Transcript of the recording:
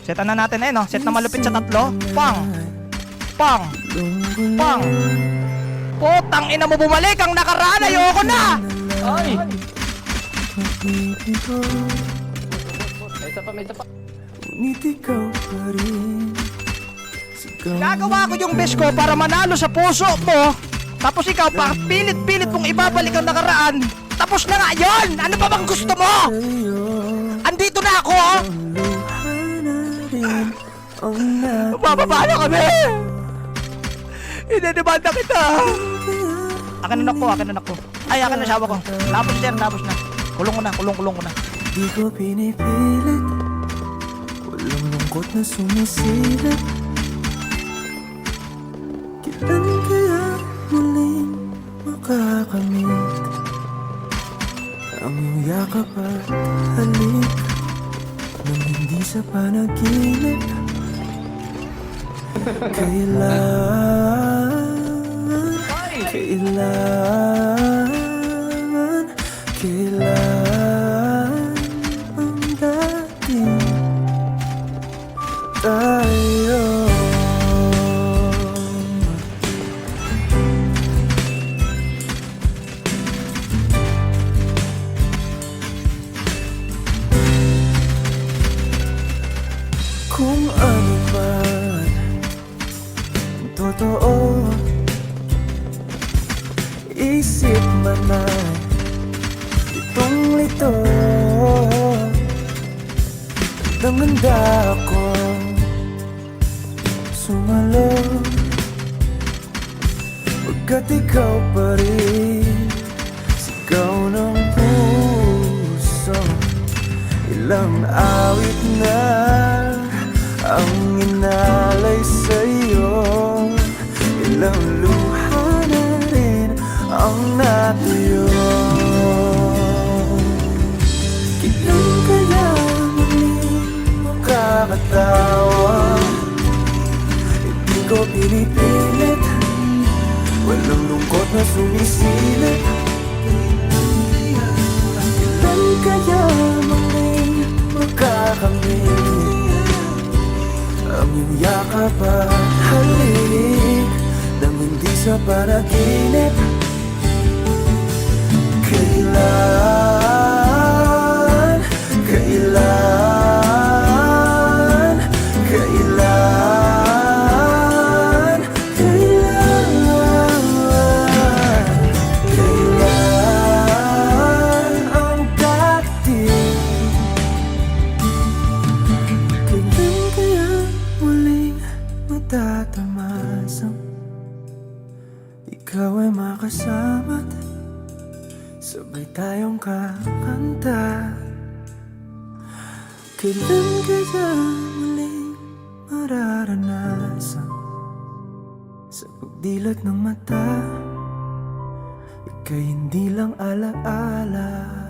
Setan na natin no? Set na malupit sa tatlo. Pang! Pang! Pang! Putang ina mo, bumalik ang nakaraan. Ayoko na! Ay! May isa pa. Ngunit ikaw pa rin. Gagawa ko yung best ko para manalo sa puso mo. Tapos ikaw pa, pilit-pilit mong ibabalik ang nakaraan. Tapos na nga yun! Ano pa bang gusto mo? Andito na ako, oh! Bababa na kami! Inedemanda kita! Akin na ko, akin na ko. Ay, akin na asawa ko. Tapos sir, tapos na. Kulong ko na, kulong ko na. Di ko pinipilit. Walang lungkot na sumisilip. Kailan kaya muling makakamit ang iyong yakap at halik nang hindi sa panaginip. Kailan ang dating tayo. Kung ano man ang totoo, isip man ay litong-lito. Handang-handa akong sumalo, pagkat ikaw pa rin sigaw ng puso. Ilang awit na ang inalay sa'yo, ilang luha na rin ang natuyo. Kailan kaya muling makakatawa? Hindi ko pinipilit, walang lungkot na sumisilip. Kailan kaya muling makakamit ang iyong yakap at halik nang hindi sa panaginip. Kailan, kailan, kailan, kailan, kailan ang dating? Kailan kaya muling matatamasang ikaw ay makasama't sabay tayong kakanta? Kailan kaya muling mararanasan sa pagdilat ng mata ika'y hindi lang alaala?